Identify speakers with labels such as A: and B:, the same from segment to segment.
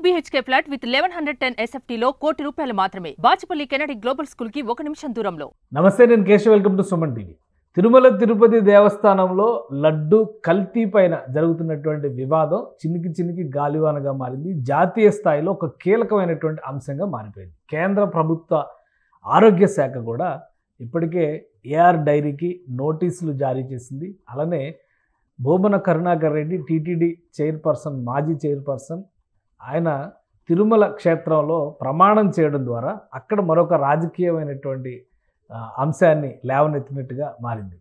A: BHK flat with 1110 SFT లో ₹1 కోటి మాత్రమే. బాచిపల్లి కెనడి గ్లోబల్ స్కూల్ కి 1 నిమిషం దూరంలో.
B: నమస్తే, నేను Keshav. Welcome to Suman TV. Tirumala Tirupati దేవస్థానంలో లడ్డు కల్తీ పైన జరుగుతున్నటువంటి వివాదం చినికి గాలివానగా మారింది. జాతీయ స్థాయిలో ఒక కీలకమైనటువంటి అంశంగా మారిపోయింది. కేంద్ర ప్రభుత్వ ఆరోగ్య శాఖ కూడా ఇప్పటికే ఏఆర్ డైరీకి నోటీసులు జారీ చేసింది. అలానే భూమన కరుణాకర్ రెడ్డి టీటీడీ చైర్పర్సన్, మాజీ చైర్పర్సన్, ఆయన తిరుమల క్షేత్రంలో ప్రమాణం చేయడం ద్వారా అక్కడ మరొక రాజకీయమైనటువంటి అంశాన్ని లేవనెత్తినట్టుగా మారింది.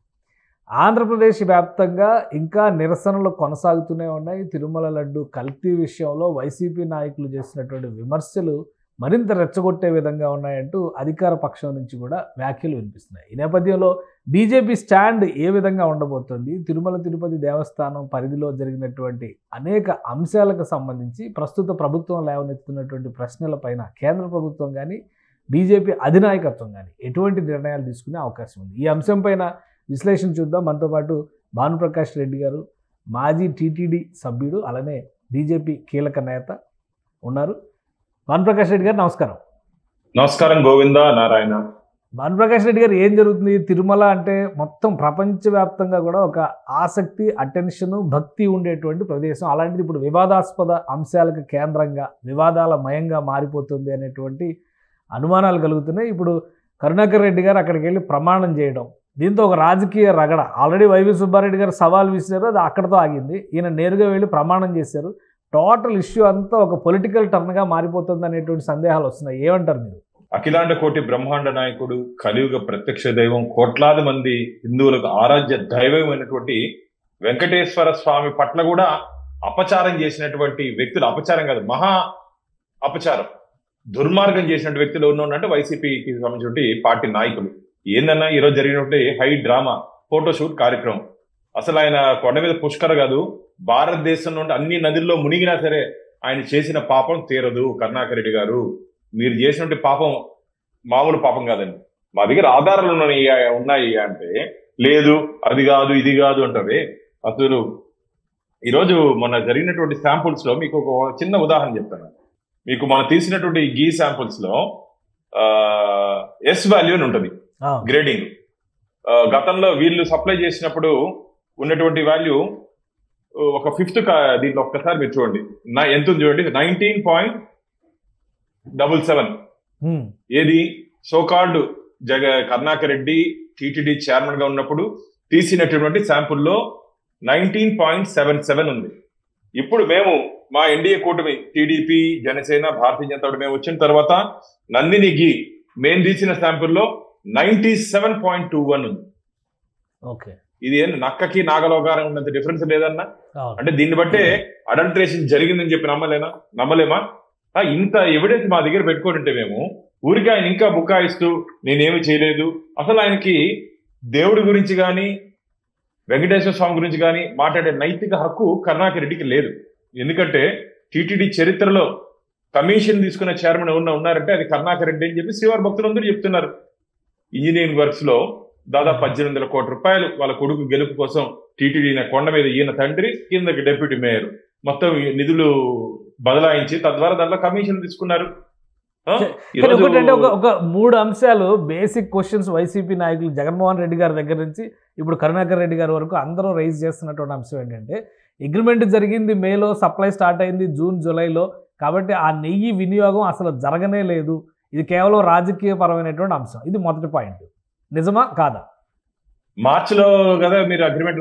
B: ఆంధ్రప్రదేశ్ వ్యాప్తంగా ఇంకా నిరసనలు కొనసాగుతూనే ఉన్నాయి. తిరుమల లడ్డు కల్తీ విషయంలో వైసీపీ నాయకులు చేసినటువంటి విమర్శలు మరింత రెచ్చగొట్టే విధంగా ఉన్నాయంటూ అధికార పక్షం నుంచి కూడా వ్యాఖ్యలు వినిపిస్తున్నాయి. ఈ నేపథ్యంలో బీజేపీ స్టాండ్ ఏ విధంగా ఉండబోతోంది, తిరుమల తిరుపతి దేవస్థానం పరిధిలో జరిగినటువంటి అనేక అంశాలకు సంబంధించి ప్రస్తుత ప్రభుత్వం లేవనెత్తుతున్నటువంటి ప్రశ్నలపైన కేంద్ర ప్రభుత్వం కానీ బీజేపీ అధినాయకత్వం కానీ ఎటువంటి నిర్ణయాలు తీసుకునే అవకాశం ఉంది. ఈ అంశం పైన విశ్లేషణ చూద్దాం. మనతో పాటు భానుప్రకాష్ రెడ్డి గారు, మాజీ టీటీడీ సభ్యుడు, అలానే బీజేపీ కీలక నేత ఉన్నారు. భానుప్రకాష్ రెడ్డి గారు నమస్కారం.
C: నమస్కారం గోవింద నారాయణ.
B: భానుప్రకాష్ రెడ్డి గారు, ఏం జరుగుతుంది? తిరుమల అంటే మొత్తం ప్రపంచవ్యాప్తంగా కూడా ఒక ఆసక్తి, అటెన్షన్, భక్తి ఉండేటువంటి ప్రదేశం. అలాంటిది ఇప్పుడు వివాదాస్పద అంశాలకు కేంద్రంగా వివాదాల మయంగా మారిపోతుంది అనేటువంటి అనుమానాలు కలుగుతున్నాయి. ఇప్పుడు కరుణాకర్ రెడ్డి గారు అక్కడికి వెళ్ళి ప్రమాణం చేయడం, దీంతో ఒక రాజకీయ రగడ. ఆల్రెడీ వైవి సుబ్బారెడ్డి గారు సవాల్ విసిరారు, అది అక్కడితో ఆగింది. ఈయన నేరుగా వెళ్ళి ప్రమాణం చేశారు. టోటల్ ఇష్యూ అంతా ఒక పొలిటికల్ టర్న్గా మారిపోతుంది అనేటువంటి సందేహాలు వస్తున్నాయి. ఏమంటారు మీరు?
C: అఖిలాండ కోటి బ్రహ్మాండ నాయకుడు, కలియుగ ప్రత్యక్ష దైవం, కోట్లాది మంది హిందువులకు ఆరాధ్య దైవమైనటువంటి వెంకటేశ్వర స్వామి పట్ల కూడా అపచారం చేసినటువంటి వ్యక్తులు, అపచారం కాదు మహా అపచారం, దుర్మార్గం చేసినటువంటి వ్యక్తులు ఉన్నంటే వైసీపీకి సంబంధించిన పార్టీ నాయకులు. ఏందన్నా ఈరోజు జరిగినటువంటి హై డ్రామా ఫోటోషూట్ కార్యక్రమం. అసలు ఆయన కొండ మీద పుష్కర్ కాదు, భారతదేశం నుండి అన్ని నదుల్లో మునిగినా సరే ఆయన చేసిన పాపం తీరదు. కరుణాకర్ రెడ్డి గారు, మీరు చేసినటువంటి పాపం మామూలు పాపం కాదండి. మా దగ్గర ఆధారాలు ఉన్నాయి అంటే లేదు, అది కాదు, ఇది కాదు అంటారే. అసలు ఈరోజు మన జరిగినటువంటి శాంపుల్స్ లో మీకు ఒక చిన్న ఉదాహరణ చెప్తాను. మీకు మనం తీసినటువంటి గీ శాంపుల్స్ లో ఎస్ వాల్యూ అని ఉంటుంది, గ్రేడింగ్. గతంలో వీళ్ళు సప్లై చేసినప్పుడు ఉన్నటువంటి వాల్యూ ఒక ఫిఫ్త్. దీంట్లో ఒక్కసారి మీరు చూడండి ఎంత ఉంది చూడండి, 19.77. ఏది so called Karunakar Reddy TTD chairman గా ఉన్నప్పుడు తీసినటువంటి శాంపుల్లో 19.77 ఉంది. ఇప్పుడు మేము మా ఎన్డీఏ కూటమి టీడీపీ, జనసేన, భారతీయ జనతా పార్టీ మేము వచ్చిన తర్వాత నందిని ఘీ మేము తీసిన శాంపుల్లో 97.21 ఉంది.
B: ఓకే,
C: ఇది ఏం నక్కకి నాగలోకారం ఉన్నంత డిఫరెన్స్ లేదన్నా. అంటే దీన్ని బట్టే అడల్ట్రేషన్ జరిగిందని చెప్పి నమ్మలేమా? ఇంత ఎవిడెన్స్ మా దగ్గర పెట్టుకుంటే మేము ఊరికి ఆయన ఇంకా బుకాయిస్తూ నేనేమి చేయలేదు. అసలు ఆయనకి దేవుడి గురించి కానీ వెంకటేశ్వర స్వామి గురించి కానీ మాట్లాడే నైతిక హక్కు కరుణాకర్ రెడ్డికి లేదు. ఎందుకంటే టీటీడీ చరిత్రలో కమిషన్ తీసుకున్న చైర్మన్ ఉన్నారంటే అది కరుణాకర్ రెడ్డి అని చెప్పి శ్రీవారి భక్తులందరూ చెప్తున్నారు. ఇంజనీరింగ్ వర్క్స్ లో దాదాపు 1800 కోట్ల రూపాయలు వాళ్ళ కొడుకు గెలుపు కోసం టీటీడీ కొండ మీద ఈయన తండ్రి, కిందకి డిప్యూటీ మేయర్ మొత్తం నిధులు బదలాయించి తద్వారా దాంట్లో కమిషన్ తీసుకున్నారు.
B: ఒక 3 అంశాలు బేసిక్ క్వశ్చన్స్ వైసీపీ నాయకులు జగన్మోహన్ రెడ్డి గారి దగ్గర నుంచి ఇప్పుడు కరుణాకర్ రెడ్డి గారి వరకు అందరూ రైజ్ చేస్తున్నటువంటి అంశం ఏంటంటే, అగ్రిమెంట్ జరిగింది మేలో, సప్లై స్టార్ట్ అయింది జూన్ జూలైలో, కాబట్టి ఆ నెయ్యి వినియోగం అసలు జరగనే లేదు. ఇది కేవలం రాజకీయ పరమైనటువంటి అంశం. ఇది మొదటి పాయింట్. నిజమా కాదా?
C: మార్చిలో కదా మీరు అగ్రిమెంట్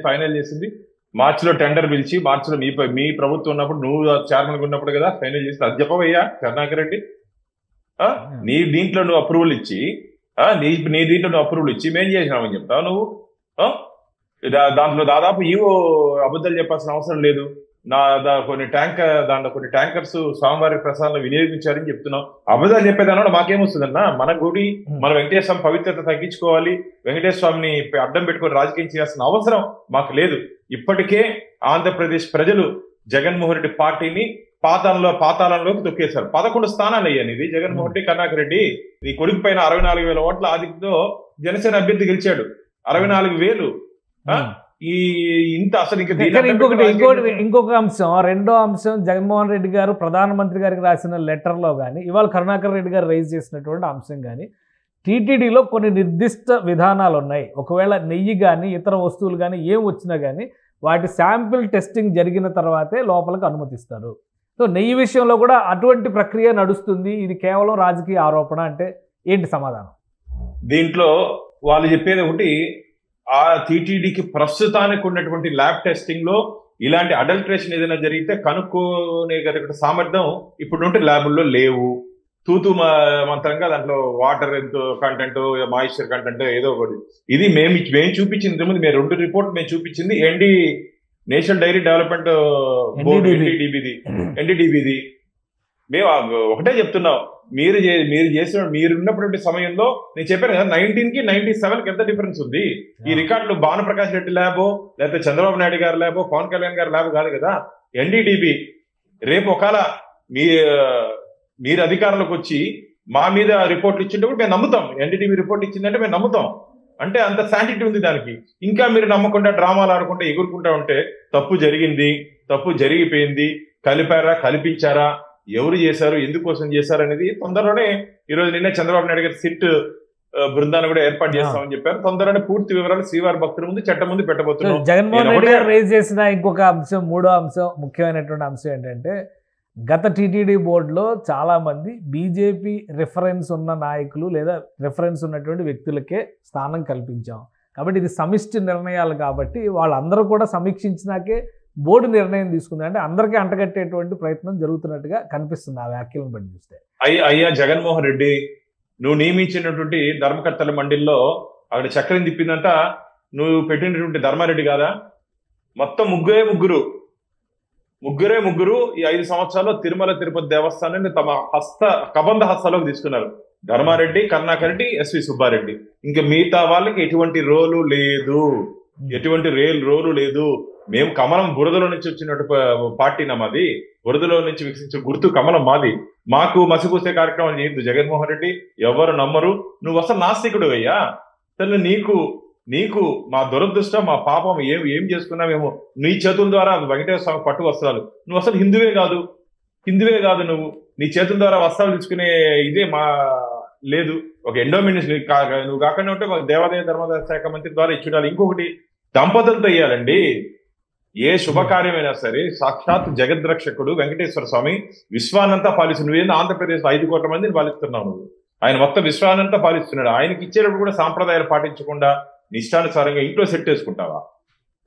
C: ఫైనల్ చేసింది. మార్చిలో టెండర్ పిలిచి, మార్చిలో మీ ప్రభుత్వం ఉన్నప్పుడు, నువ్వు చైర్మన్ ఉన్నప్పుడు కదా ఫైనల్ చేసింది. అది చెప్పవయ్యా కరుణాకర్ రెడ్డి. నీ దీంట్లో నువ్వు అప్రూవల్ ఇచ్చి మేం చేసినామని చెప్తావు నువ్వు. దాంట్లో దాదాపు ఈవో అబద్ధాలు చెప్పాల్సిన అవసరం లేదు. దాంట్లో కొన్ని ట్యాంకర్స్ స్వామివారి ప్రసాదాలను వినియోగించారని చెప్తున్నాం. అబద్ధాలు చెప్పేదాని మాకేమొస్తుందన్నా? మన గుడి, మన వెంకటేశ్వర స్వామి పవిత్రత తగ్గించుకోవాలి, వెంకటేశ్వర స్వామిని అడ్డం పెట్టుకొని రాజకీయం చేయాల్సిన అవసరం మాకు లేదు. ఇప్పటికే ఆంధ్రప్రదేశ్ ప్రజలు జగన్మోహన్ రెడ్డి పార్టీని పాతాళంలోకి తొక్కేశారు. 11 స్థానాలు అయ్యాను. ఇది జగన్మోహన్ రెడ్డి, కరుణాకర్ రెడ్డి నీ కొడుకు పైన 64,000 ఓట్ల ఆధిక్యంతో జనసేన అభ్యర్థి గెలిచాడు. 64,000 ఈ ఇంత అసలు
B: ఇంకొక అంశం, రెండో అంశం, జగన్మోహన్ రెడ్డి గారు ప్రధానమంత్రి గారికి రాసిన లెటర్లో కానీ ఇవాళ కరుణాకర్ రెడ్డి గారు రైజ్ చేసినటువంటి అంశం కానీ టీటీడీలో కొన్ని నిర్దిష్ట విధానాలు ఉన్నాయి. ఒకవేళ నెయ్యి కానీ ఇతర వస్తువులు కానీ ఏం వచ్చినా కానీ వాటి శాంపిల్ టెస్టింగ్ జరిగిన తర్వాతే లోపలికి అనుమతిస్తారు. సో నెయ్యి విషయంలో కూడా అటువంటి ప్రక్రియ నడుస్తుంది. ఇది కేవలం రాజకీయ ఆరోపణ అంటే ఏంటి సమాధానం?
C: దీంట్లో వాళ్ళు చెప్పేది ఒకటి, ఆ టీటీడీకి ప్రస్తుతానికి ఉన్నటువంటి ల్యాబ్ టెస్టింగ్ లో ఇలాంటి అడల్ట్రేషన్ ఏదైనా జరిగితే కనుక్కోనే సామర్థ్యం ఇప్పుడుంటే ల్యాబుల్లో లేవు. తూతూ మంత్రంగా దాంట్లో వాటర్ ఎంతో కంటెంట్, మాయిశ్చర్ కంటెంట్ ఏదో ఒకటి. ఇది మేము చూపించింది మేము 2 రిపోర్ట్ మేము చూపించింది నేషనల్ డైరీ డెవలప్మెంట్ బోర్డు ఎన్డీడీబీది. మేము ఒకటే చెప్తున్నాం, మీరు చేసిన మీరున్నటువంటి సమయంలో నేను చెప్పాను కదా 19కి 97కి ఎంత డిఫరెన్స్ ఉంది. ఈ రికార్డులు భానుప్రకాష్ రెడ్డి ల్యాబో లేకపోతే చంద్రబాబు నాయుడు గారి ల్యాబో పవన్ కళ్యాణ్ గారి ల్యాబ్ కాదు కదా, ఎన్డీడీబీ. రేపు ఒకవేళ మీరు అధికారంలోకి వచ్చి మా మీద రిపోర్ట్లు ఇచ్చింటే కూడా మేము నమ్ముతాం. ఎన్డీడీబీ రిపోర్ట్ ఇచ్చిందంటే మేము నమ్ముతాం. అంటే అంత శాంటిటీ ఉంది దానికి. ఇంకా మీరు నమ్మకుండా డ్రామాలు ఆడుకుంటే ఎగురుకుంటా ఉంటే తప్పు జరిగింది, తప్పు జరిగిపోయింది, కలిపారా కల్పించారా, ఎవరు చేశారు, ఎందుకోసం చేశారు అనేది తొందరలోనే ఈరోజు నిన్న చంద్రబాబు నాయుడు గారు సిట్ బృందాన్ని కూడా ఏర్పాటు చేస్తామని చెప్పారు. తొందరలోనే పూర్తి వివరాలు శ్రీవారి భక్తుల ముందు చట్టం ముందు పెట్టబోతున్నారు.
B: జగన్మోహన్ రెడ్డి గారు రేజ్ చేసిన ఇంకొక అంశం, మూడో అంశం, ముఖ్యమైనటువంటి అంశం ఏంటంటే గత టీటీడీ బోర్డులో చాలామంది బీజేపీ రిఫరెన్స్ ఉన్న నాయకులు లేదా రిఫరెన్స్ ఉన్నటువంటి వ్యక్తులకే స్థానం కల్పించాం. కాబట్టి ఇది సమిష్టి నిర్ణయాలు కాబట్టి వాళ్ళందరూ కూడా సమీక్షించినాకే బోర్డు నిర్ణయం తీసుకుంది. అంటే అందరికీ అంటగట్టేటువంటి ప్రయత్నం జరుగుతున్నట్టుగా కనిపిస్తుంది ఆ వ్యాఖ్యలను బట్టి చూస్తే.
C: అయ్యా జగన్మోహన్ రెడ్డి, నువ్వు నియమించినటువంటి ధర్మకర్తల మండలిలో అక్కడ చక్రం తిప్పిందంట నువ్వు పెట్టినటువంటి ధర్మారెడ్డి కాదా? మొత్తం ముగ్గురు ఈ 5 సంవత్సరాల్లో తిరుమల తిరుపతి దేవస్థానాన్ని తమ కబంధ హస్తాలోకి తీసుకున్నారు. ధర్మారెడ్డి, కరుణాకర్ రెడ్డి, ఎస్వి సుబ్బారెడ్డి. ఇంకా మిగతా వాళ్ళకి ఎటువంటి రోలు లేదు. మేము కమలం బురదలో నుంచి వచ్చినట్టు పార్టీనా మాది, బురదలో నుంచి వికసించే గుర్తు కమలం మాది. మాకు మసిపూసే కార్యక్రమం చేయొద్దు జగన్మోహన్ రెడ్డి, ఎవరు నమ్మరు. నువ్వు అసలు నాస్తికుడు అయ్యా. అసలు నీకు మా దురదృష్టం, మా పాపం ఏం చేసుకున్నా మేము నీ చేతుల ద్వారా వెంకటేశ్వర స్వామి పట్టు వస్త్రాలు. నువ్వు అసలు హిందువే కాదు. నువ్వు నీ చేతుల ద్వారా వస్త్రాలు తీసుకునే ఇదే మా లేదు. ఒక ఎండోమెంట్ నువ్వు కాకుండా ఉంటే దేవాదాయ ధర్మాదాయ శాఖ మంత్రి ద్వారా ఇచ్చుడాలి. ఇంకొకటి, దంపతులతో ఇయ్యాలండి. ఏ శుభకార్యమైనా సరే సాక్షాత్ జగద్రక్షకుడు వెంకటేశ్వర స్వామి విశ్వానంతా పాలిస్తున్నాడు. నువ్వేందో ఆంధ్రప్రదేశ్ 5 కోట్ల మందిని పాలిస్తున్నావు నువ్వు. ఆయన మొత్తం విశ్వానంతా పాలిస్తున్నాడు. ఆయనకి ఇచ్చేటప్పుడు కూడా సాంప్రదాయాలు పాటించకుండా నిష్టానుసారంగా ఇంట్లో సెట్ వేసుకుంటావా?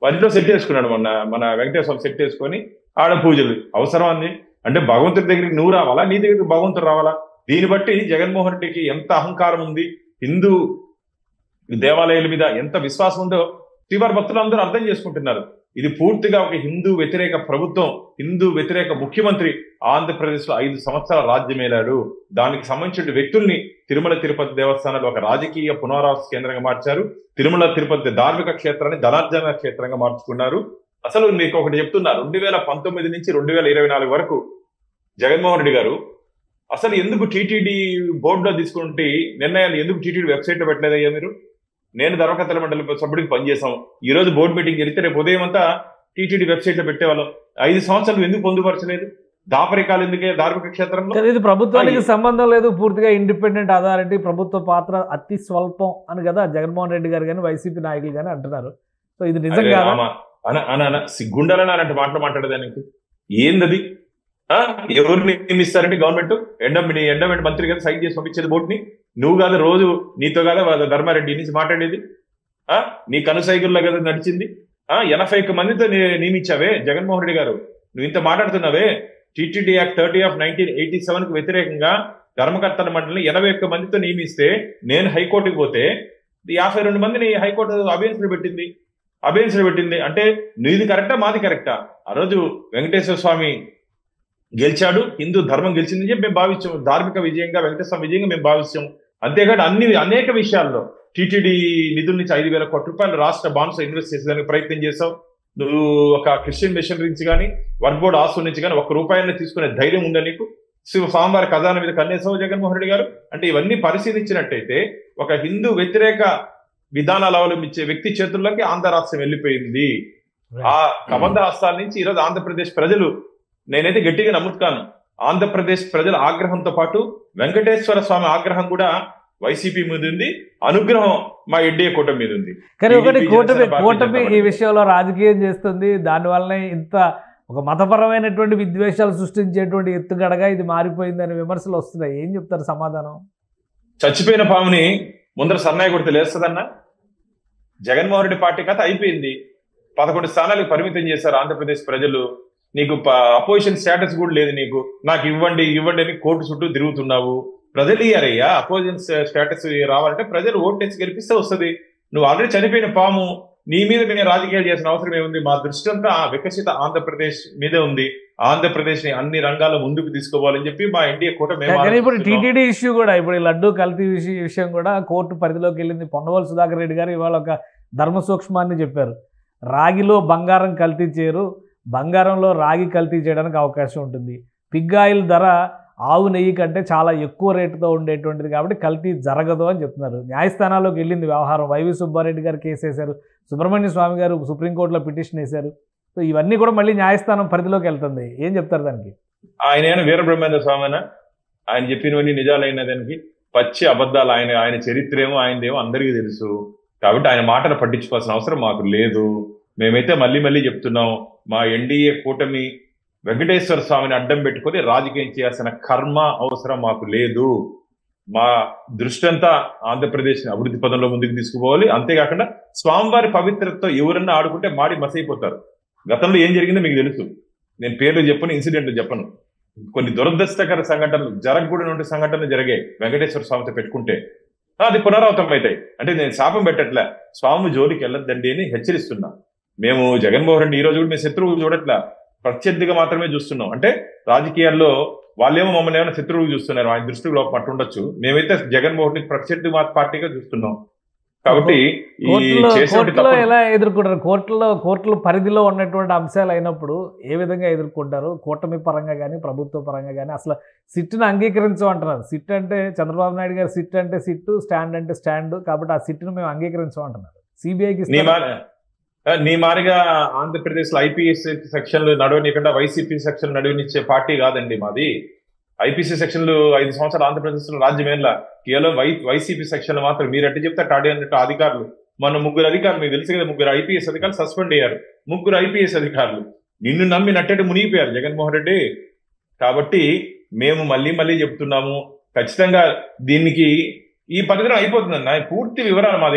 C: వాటిలో సెట్ వేసుకున్నాడు మన వెంకటేశ్వర సెట్ వేసుకొని ఆడ పూజలు అవసరం అంది. అంటే భగవంతుడి దగ్గరికి నువ్వు రావాలా, నీ దగ్గరికి భగవంతుడు రావాలా? దీన్ని బట్టి జగన్మోహన్ రెడ్డికి ఎంత అహంకారం ఉంది, హిందూ దేవాలయాల మీద ఎంత విశ్వాసం ఉందో శ్రీవారి భక్తులు అందరూ అర్థం చేసుకుంటున్నారు. ఇది పూర్తిగా ఒక హిందూ వ్యతిరేక ప్రభుత్వం, హిందూ వ్యతిరేక ముఖ్యమంత్రి ఆంధ్రప్రదేశ్ లో 5 సంవత్సరాల రాజ్యమేలాడు. దానికి సంబంధించిన వ్యక్తుల్ని తిరుమల తిరుపతి దేవస్థానాలు ఒక రాజకీయ పునరావాస కేంద్రంగా మార్చారు. తిరుమల తిరుపతి ధార్మిక క్షేత్రాన్ని ధనార్జన క్షేత్రంగా మార్చుకున్నారు. అసలు మీకు ఒకటి చెప్తున్నా, 2019 నుంచి 2024 వరకు జగన్మోహన్ రెడ్డి గారు అసలు ఎందుకు టీటీడీ బోర్డులో తీసుకుంటే నిర్ణయాలు ఎందుకు టీటీడీ వెబ్సైట్ లో పెట్టలేదయ్యా మీరు? నేను ధర్మకర్తల మండలి సభ్యుడికి పనిచేసాం. ఈ రోజు బోర్డు మీటింగ్ జరిగితే రేపు ఉదయం అంతా టీటీడీ వెబ్సైట్ లో పెట్టేవాళ్ళం. 5 సంవత్సరాలు ఎందుకు పొందుపరచలేదు? దాపరికాలు ఎందుకే ధార్మిక క్షేత్రంలో?
B: ఇది ప్రభుత్వానికి సంబంధం లేదు, పూర్తిగా ఇండిపెండెంట్ అథారిటీ, ప్రభుత్వ పాత్ర అతి స్వల్పం అని కదా జగన్మోహన్ రెడ్డి గారు కానీ వైసీపీ నాయకులు కానీ అంటున్నారు. సో ఇది నిజంగా
C: సిగ్గుండాలని అలాంటి మాటలు మాట్లాడేదానికి ఏందది? ఎవరిని నియమిస్తారంటే గవర్నమెంట్ ఎండోమెంట్ మంత్రి గారు సైన్ చేసి పంపించేది బోర్డుని. నువ్వు కాదు, రోజు నీతో కాదా ధర్మారెడ్డి నుంచి మాట్లాడేది? నీ కనుసైగుల్లో కదా నడిచింది. 81 మందితో నియమించావే జగన్మోహన్ రెడ్డి గారు. నువ్వు ఇంత మాట్లాడుతున్నావే. టీటీడీ యాక్ట్ 30 of 1987 కు వ్యతిరేకంగా ధర్మకర్తల మండలిని 81 మందితో నియమిస్తే నేను హైకోర్టుకి పోతే 52 మందిని హైకోర్టు అబియన్స్ లో పెట్టింది. అంటే నీది కరెక్టా, మాది కరెక్టా? ఆ రోజు వెంకటేశ్వర స్వామి గెలిచాడు, హిందూ ధర్మం గెలిచిందని చెప్పి మేము భావించాం. ధార్మిక విజయంగా, వెంకటేశ్వర విజయంగా మేము భావిస్తాం. అంతేకాదు అనేక విషయాల్లో టీటీడీ నిధుల నుంచి 5,000 కోట్ల రూపాయలు రాష్ట్ర బాండ్స్ ఇన్వెస్ట్ చేసేదానికి ప్రయత్నం చేశావు. నువ్వు ఒక క్రిస్టియన్ మిషన్ నుంచి కానీ వర్క్ బోర్డు ఆస్తుల నుంచి కానీ 1 రూపాయలని తీసుకునే ధైర్యం ఉందా నీకు? స్వామివారి ఖజానా మీద కన్నేసావు జగన్మోహన్ రెడ్డి గారు. అంటే ఇవన్నీ పరిశీలించినట్టయితే ఒక హిందూ వ్యతిరేక విధానాలు అవలంబించే వ్యక్తి చేతుల్లోకి ఆంధ్ర రాష్ట్రం వెళ్ళిపోయింది. ఆ కబంధ హస్తాల నుంచి ఈరోజు ఆంధ్రప్రదేశ్ ప్రజలు, నేనైతే గట్టిగా నమ్ముతాను, ఆంధ్రప్రదేశ్ ప్రజల ఆగ్రహంతో పాటు వెంకటేశ్వర స్వామి ఆగ్రహం కూడా వైసీపీ మీద ఉంది, అనుగ్రహం మా ఎన్డీఏ కూటమి మీద ఉంది.
B: కానీ ఒకటి కూటమి ఈ విషయంలో రాజకీయం చేస్తుంది, దానివల్లనే ఇంత ఒక మతపరమైనటువంటి విద్వేషాలు సృష్టించేటువంటి ఎత్తుగడగా ఇది మారిపోయిందని విమర్శలు వస్తున్నాయి. ఏం చెప్తారు సమాధానం?
C: చచ్చిపోయిన పాముని ముందర సన్నాయి కొడితే లేస్తుందన్నా? జగన్మోహన్ రెడ్డి పార్టీ కథ అయిపోయింది. 11 స్థానాలకు పరిమితం చేశారు ఆంధ్రప్రదేశ్ ప్రజలు. నీకు అపోజిషన్ స్టేటస్ కూడా లేదు, నీకు నాకు ఇవ్వండి ఇవ్వండి అని కోర్టు చుట్టూ తిరుగుతున్నావు. ప్రజలు ఇయ్యారయ్యా అపోజిషన్ స్టేటస్ రావాలంటే ప్రజలు ఓటేసి గెలిపిస్తే వస్తుంది. నువ్వు ఆల్రెడీ చనిపోయిన పాము, నీ మీద మేము రాజకీయాలు చేసిన అవసరం ఏముంది? మా దృష్టి అంతా వికసిత ఆంధ్రప్రదేశ్ మీదే ఉంది. ఆంధ్రప్రదేశ్ ని అన్ని రంగాల్లో ముందుకు తీసుకోవాలని చెప్పి మా ఎన్డీఏ కూటమి.
B: ఇప్పుడు టీటీడీ ఇష్యూ కూడా, ఇప్పుడు ఈ లడ్డూ కల్తీ విషయం కూడా కోర్టు పరిధిలోకి వెళ్ళింది. పొన్నవోలు సుధాకర్ రెడ్డి గారు ఇవాళ ఒక ధర్మ సూక్ష్మాన్ని చెప్పారు. రాగిలో బంగారం కల్తీ చేయరు, బంగారంలో రాగి కల్తీ చేయడానికి అవకాశం ఉంటుంది. పిగ్ ఆయిల్ ధర ఆవు నెయ్యి కంటే చాలా ఎక్కువ రేటుతో ఉండేటువంటిది కాబట్టి కల్తీ జరగదు అని చెప్తున్నారు. న్యాయస్థానాల్లోకి వెళ్ళింది వ్యవహారం. వైవి సుబ్బారెడ్డి గారు కేసు వేశారు, సుబ్రహ్మణ్య స్వామి గారు సుప్రీంకోర్టులో పిటిషన్ వేశారు. సో ఇవన్నీ కూడా మళ్ళీ న్యాయస్థానం పరిధిలోకి వెళ్తుంది. ఏం చెప్తారు దానికి?
C: ఆయన వీరబ్రహ్మేంద్ర స్వామి ఆయన చెప్పినవన్నీ నిజాలైన దానికి పచ్చి అబద్ధాలు. ఆయన చరిత్ర ఏమో ఆయనదేమో అందరికీ తెలుసు. కాబట్టి ఆయన మాటలు పట్టించుకోవాల్సిన అవసరం మాకు లేదు. మేమైతే మళ్ళీ చెప్తున్నాం, మా ఎన్డీఏ కూటమి వెంకటేశ్వర స్వామిని అడ్డం పెట్టుకొని రాజకీయం చేయాల్సిన కర్మ అవసరం మాకు లేదు. మా దృష్టి అంతా ఆంధ్రప్రదేశ్ ని అభివృద్ధి పదంలో ముందుకు తీసుకుపోవాలి. అంతేకాకుండా స్వామివారి పవిత్రతతో ఎవరన్నా ఆడుకుంటే మాడి మసైపోతారు. గతంలో ఏం జరిగిందో మీకు తెలుసు. నేను పేర్లు చెప్పను, ఇన్సిడెంట్లు చెప్పను. కొన్ని దురదృష్టకర సంఘటనలు, జరగకూడని సంఘటనలు జరిగాయి వెంకటేశ్వర స్వామితో పెట్టుకుంటే. అది పునరావృతం అవుతాయి. అంటే నేను శాపం పెట్టట్లే, స్వామి జోలికి వెళ్ళొద్దండి అని హెచ్చరిస్తున్నా. మేము జగన్మోహన్ రెడ్డి ఈ రోజు కూడా మేము శత్రువు చూడట్లా, ప్రత్యర్థిగా మాత్రమే చూస్తున్నాం. అంటే రాజకీయాల్లో వాళ్ళేమో మమ్మల్ని ఏమైనా శత్రువులు చూస్తున్నారు, ఆయన దృష్టిలో లోపం అట్టు ఉండొచ్చు. మేమైతే జగన్మోహన్ రెడ్డి ప్రత్యర్థి పార్టీగా చూస్తున్నాం. కాబట్టి
B: కోర్టులో ఎలా ఎదుర్కొంటారు? కోర్టుల పరిధిలో ఉన్నటువంటి అంశాలు అయినప్పుడు ఏ విధంగా ఎదుర్కొంటారు? కూటమి పరంగా కానీ ప్రభుత్వ పరంగా కానీ అసలు సిట్ను అంగీకరించమంటున్నారు. సిట్ అంటే చంద్రబాబు నాయుడు గారు సిట్ అంటే సిట్టు, స్టాండ్ అంటే స్టాండ్. కాబట్టి ఆ సిట్ను మేము అంగీకరించమంటున్నారు. సిబిఐకి
C: నీ మారిగా ఆంధ్రప్రదేశ్ లో ఐపీఎస్ సెక్షన్లు నడవనికుండా వైసీపీ సెక్షన్ నడవనిచ్చే పార్టీ కాదండి మాది. ఐపీసీ సెక్షన్లు 5 సంవత్సరాలు ఆంధ్రప్రదేశ్ లో రాజ్యమేలా కేవలం వైసీపీ సెక్షన్లు మాత్రం. మీరు అంటే చెప్తే టాడీ అన్నట్టు అధికారులు, మన 3 అధికారులు మీకు తెలుసు కదా, 3 ఐపీఎస్ అధికారులు సస్పెండ్ అయ్యారు. 3 ఐపీఎస్ అధికారులు నిన్ను నమ్మి నట్టేట్టు మునిగిపోయారు జగన్మోహన్ రెడ్డి. కాబట్టి మేము మళ్ళీ చెప్తున్నాము, ఖచ్చితంగా దీనికి ఈ పరిధిలో అయిపోతుందన్న. పూర్తి వివరాలు మా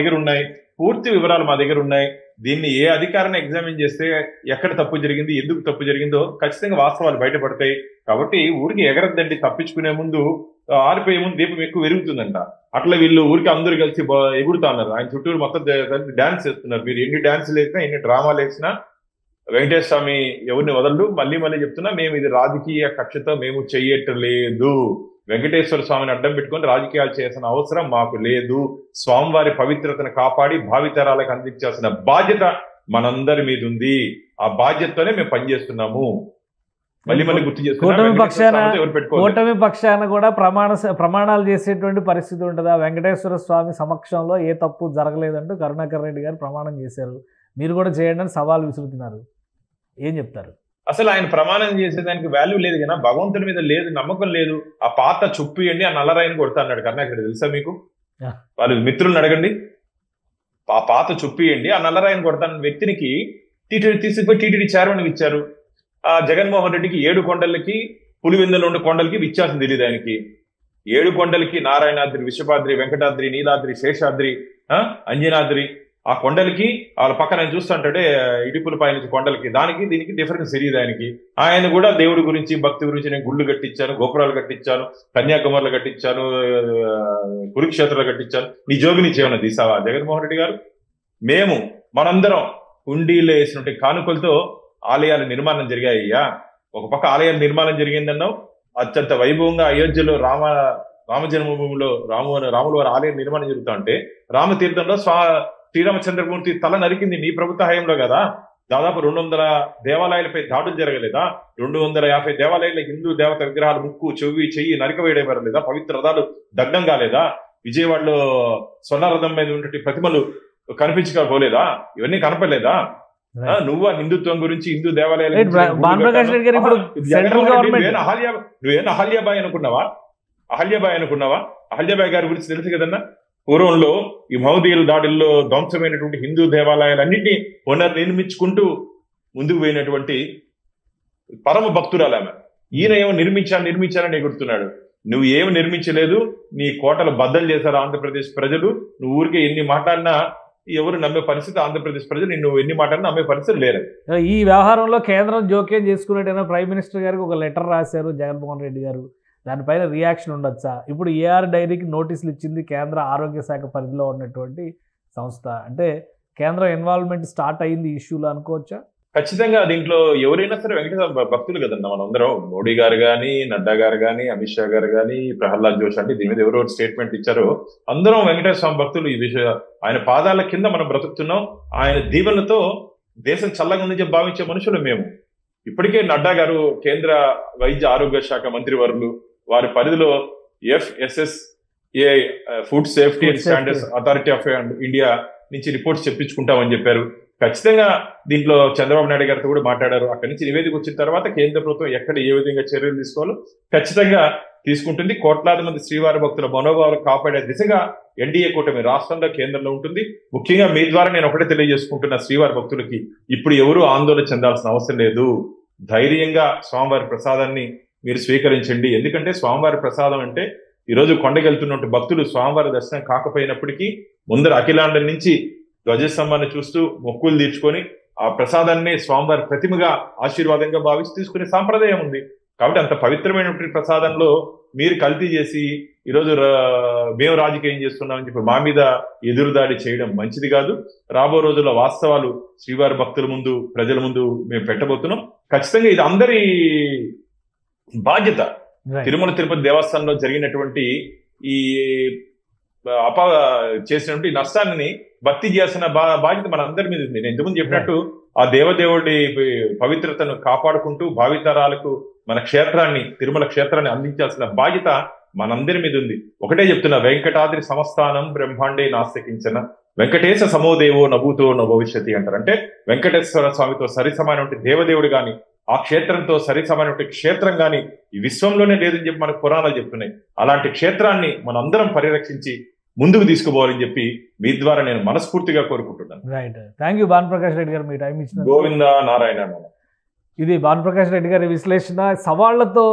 C: దగ్గర ఉన్నాయి. దీన్ని ఏ అధికారాన్ని ఎగ్జామిన్ చేస్తే ఎక్కడ తప్పు జరిగింది, ఎందుకు తప్పు జరిగిందో ఖచ్చితంగా వాస్తవాలు బయటపడతాయి. కాబట్టి ఊరికి ఎగరద్దండి, తప్పించుకునే ముందు ఆరిపోయే ముందు దీపం ఎక్కువ పెరుగుతుందంట. అట్లా వీళ్ళు ఊరికి అందరూ కలిసి ఎగురుతా ఉన్నారు. ఆయన చుట్టూరు మొత్తం కలిసి డాన్స్ చేస్తున్నారు. మీరు ఎన్ని డాన్సులు వేసినా, ఎన్ని డ్రామాలు వేసినా వెంకటేశ్వర స్వామి ఎవరిని వదలడు. మళ్ళీ చెప్తున్నా, మేము ఇది రాజకీయ కక్షతో మేము చెయ్యట్లేదు. వెంకటేశ్వర స్వామిని అడ్డం పెట్టుకొని రాజకీయాలు చేయాల్సిన అవసరం మాకు లేదు. స్వామివారి పవిత్రతను కాపాడి భావితరాలకు అందించాల్సిన బాధ్యత మనందరి మీద ఉంది. ఆ బాధ్యతతోనే మేము పనిచేస్తున్నాము. మళ్ళీ గుర్తు చేస్తున్నాం,
B: కూటమి పక్షాన కూడా ప్రమాణాలు చేసేటువంటి పరిస్థితి ఉంటుందా? వెంకటేశ్వర స్వామి సమక్షంలో ఏ తప్పు జరగలేదంటూ కరుణాకర్ రెడ్డి గారు ప్రమాణం చేశారు. మీరు కూడా చేయండి అని సవాల్ విసురుతున్నారు. ఏం చెప్తారు?
C: అసలు ఆయన ప్రమాణం చేసేదానికి వాల్యూ లేదు కదా, భగవంతుడి మీద లేదు, నమ్మకం లేదు. ఆ పాత చుప్పియండి, ఆ నల్లరాయిని కొడతా అన్నాడు కరుణాకర్. తెలుసా మీకు? వాళ్ళు మిత్రులను అడగండి. ఆ పాత చుప్పియండి, ఆ నల్లరాయిని కొడతాన్న వ్యక్తినికి టీటీడీ తీసుకుపోయి టీటీడీ చైర్మన్ ఇచ్చారు. ఆ జగన్మోహన్ రెడ్డికి 7 కొండలకి, పులివెందులో ఉండే కొండలకి వ్యత్యాసం తెలియదు ఆయనకి. 7 కొండలకి నారాయణాద్రి, విశ్వపాద్రి, వెంకటాద్రి, నీలాద్రి, శేషాద్రి, అంజనాద్రి, ఆ కొండలకి వాళ్ళ పక్కన ఆయన చూస్తుంటే ఇటుపులపై నుంచి కొండలకి, దీనికి డిఫరెన్స్ తెలియదు ఆయనకి. ఆయన కూడా దేవుడి గురించి, భక్తి గురించి, నేను గుళ్ళు కట్టించాను, గోపురాలు కట్టించాను, కన్యాకుమారిలో కట్టించాను, కురుక్షేత్రాలు కట్టించాను, నీ జోగిని చేయమని తీసావా జగన్మోహన్ రెడ్డి గారు? మేము మనందరం హుండీలో వేసినట్టు కానుకలతో ఆలయాల నిర్మాణం జరిగాయ్యా. ఒక పక్క ఆలయాల నిర్మాణం జరిగిందన్నావు, అత్యంత వైభవంగా అయోధ్యలో రామ జన్మభూమిలో రాముల వారి ఆలయం నిర్మాణం జరుగుతా ఉంటే రామతీర్థంలో శ్రీరామచంద్రమూర్తి తల నరికింది నీ ప్రభుత్వ హయాంలో కదా. దాదాపు 200 దేవాలయాలపై దాడులు జరగలేదా? 250 దేవాలయాల హిందూ దేవత విగ్రహాలు ముక్కు, చెవి, చెయ్యి నరికవేయడం లేదా? పవిత్ర రథాలు దగ్ధం కాలేదా? విజయవాడలో స్వర్ణ రథం మీద ఉన్నటువంటి ప్రతిమలు కనిపించకపోలేదా? ఇవన్నీ కనపడలేదా? నువ్వు హిందుత్వం గురించి, హిందూ దేవాలయాలు నువ్వేనా అహల్యాబాయ్ అనుకున్నావా? అహల్యాబాయ్ గారి గురించి తెలుసు కదన్నా. పూర్వంలో ఈ మహదీయుల దాడుల్లో ధ్వంసమైనటువంటి హిందూ దేవాలయాలన్నింటినీ పునర్నిర్మించుకుంటూ ముందుకు పోయినటువంటి పరమ భక్తురాలు ఆమె. ఈయన ఏమో నిర్మించాలని ఎగురుతున్నాడు. నువ్వు ఏమి నిర్మించలేదు, నీ కోటలు బద్దలు చేశారు ఆంధ్రప్రదేశ్ ప్రజలు. నువ్వు ఊరికే ఎన్ని మాట్లాడినా ఎవరు నమ్మే పరిస్థితి, ఆంధ్రప్రదేశ్ ప్రజలు నువ్వు ఎన్ని మాట్లాడినా నమ్మే పరిస్థితి లేరు.
B: ఈ వ్యవహారంలో కేంద్రం జోక్యం చేసుకున్నట్టయినా ప్రైమ్ మినిస్టర్ గారికి ఒక లెటర్ రాశారు జగన్మోహన్ రెడ్డి గారు. దానిపైన రియాక్షన్ ఉండొచ్చా? ఇప్పుడు ఏఆర్ డైరీకి నోటీసులు ఇచ్చింది కేంద్ర ఆరోగ్య శాఖ పరిధిలో ఉన్నటువంటి సంస్థ. అంటే కేంద్రం ఇన్వాల్వ్మెంట్ స్టార్ట్ అయింది ఈ ఇష్యూలో అనుకోవచ్చా?
C: ఖచ్చితంగా దీంట్లో ఎవరైనా సరే వెంకటేశ్వర భక్తులు కదన్నా. మనందరం మోడీ గారు కానీ, నడ్డా గారు కానీ, అమిత్ షా గారు కానీ, ప్రహ్లాద్ జోషి అంటే దీని మీద ఎవరెవరు స్టేట్మెంట్ ఇచ్చారో అందరం వెంకటేశ్వర స్వామి భక్తులు. ఈ విషయం ఆయన పాదాల కింద మనం బ్రతుకుతున్నాం. ఆయన దీవెనలతో దేశం చల్లగా ఉందని భావించే మనుషులు మేము. ఇప్పటికే నడ్డా గారు కేంద్ర వైద్య ఆరోగ్య శాఖ మంత్రివర్యులు, వారి పరిధిలో FSSAI food safety and standards authority of India నుంచి రిపోర్ట్స్ చెప్పించుకుంటామని చెప్పారు. ఖచ్చితంగా దీంట్లో చంద్రబాబు నాయుడు గారితో కూడా మాట్లాడారు. అక్కడి నుంచి నివేదిక వచ్చిన తర్వాత కేంద్ర ప్రభుత్వం ఎక్కడ ఏ విధంగా చర్యలు తీసుకోవాలో ఖచ్చితంగా తీసుకుంటుంది. కోట్లాది మంది శ్రీవారి భక్తుల మనోభావాలు కాపాడే దిశగా ఎన్డీఏ కూటమి రాష్ట్రంలో, కేంద్రంలో ఉంటుంది. ముఖ్యంగా మీ ద్వారా నేను ఒకటే తెలియజేసుకుంటున్న శ్రీవారి భక్తులకి, ఇప్పుడు ఎవరు ఆందోళన చెందాల్సిన అవసరం లేదు. ధైర్యంగా స్వామివారి ప్రసాదాన్ని మీరు స్వీకరించండి. ఎందుకంటే స్వామివారి ప్రసాదం అంటే ఈరోజు కొండకెళ్తున్నట్టు భక్తులు స్వామివారి దర్శనం కాకపోయినప్పటికీ ముందర అఖిలాండం నుంచి ధ్వజస్తంభాన్ని చూస్తూ మొక్కులు తీర్చుకొని ఆ ప్రసాదాన్ని స్వామివారి ప్రతిమగా ఆశీర్వాదంగా భావించి తీసుకునే సాంప్రదాయం ఉంది. కాబట్టి అంత పవిత్రమైనటువంటి ప్రసాదంలో మీరు కల్తీ చేసి ఈరోజు మేము రాజకీయం చేస్తున్నామని చెప్పి మా మీద ఎదురుదాడి చేయడం మంచిది కాదు. రాబో రోజుల్లో వాస్తవాలు శ్రీవారి భక్తుల ముందు, ప్రజల ముందు మేము పెట్టబోతున్నాం. ఖచ్చితంగా ఇది అందరి బాధ్యత. తిరుమల తిరుపతి దేవస్థానంలో జరిగినటువంటి ఈ చేసినటువంటి నష్టాన్ని భర్తీ చేయాల్సిన బాధ్యత మన అందరి మీద ఉంది. నేను ఇంతకుముందు చెప్పినట్టు ఆ దేవదేవుడి పవిత్రతను కాపాడుకుంటూ భావితరాలకు మన క్షేత్రాన్ని, తిరుమల క్షేత్రాన్ని అందించాల్సిన బాధ్యత మనందరి మీద ఉంది. ఒకటే చెప్తున్నా, వెంకటాద్రి సంస్థానం బ్రహ్మాండే నాస్తికించిన వెంకటేశ సమోదేవో నభూతో నభవిష్యతి అంటారు. అంటే వెంకటేశ్వర స్వామితో సరిసమైనటువంటి దేవదేవుడు గాని, ఆ క్షేత్రంతో సరిసమైనటువంటి క్షేత్రం గాని ఈ విశ్వంలోనే లేదని చెప్పి మనకు పురాణాలు చెప్తున్నాయి. అలాంటి క్షేత్రాన్ని మనందరం పరిరక్షించి ముందుకు తీసుకుపోవాలని చెప్పి మీ ద్వారా నేను మనస్ఫూర్తిగా కోరుకుంటున్నాను.
B: Right, thank you Bhanuprakash Reddy గారు, మీ టైం ఇచ్చిన.
C: గోవింద నారాయణ.
B: ఇది భానుప్రకాష్ రెడ్డి గారి విశ్లేషణ. సవాళ్లతో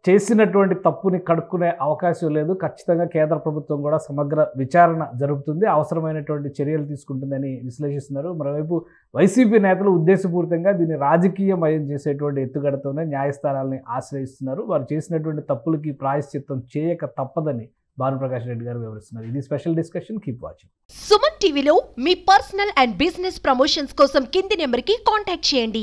B: చేసినటువంటి తప్పుని కడుక్కునే అవకాశం లేదు. ఖచ్చితంగా కేంద్ర ప్రభుత్వం కూడా సమగ్ర విచారణ జరుపుతుంది, అవసరమైనటువంటి చర్యలు తీసుకుంటుందని విశ్లేషిస్తున్నారు. మరోవైపు వైసీపీ నేతలు ఉద్దేశపూరితంగా దీన్ని రాజకీయమయం చేసేటువంటి ఎత్తుగడతోనే న్యాయస్థానాలని ఆశ్రయిస్తున్నారు. వారు చేసినటువంటి తప్పులకి ప్రాయశ్చిత్తం చేయక తప్పదని భానుప్రకాష్ రెడ్డి గారు వివరిస్తున్నారు. ఇది special discussion. Keep watching.
D: Suman టీవీలో మీ పర్సనల్ అండ్ బిజినెస్ ప్రమోషన్స్ కోసం కింది నెంబర్కి కాంటాక్ట్ చేయండి.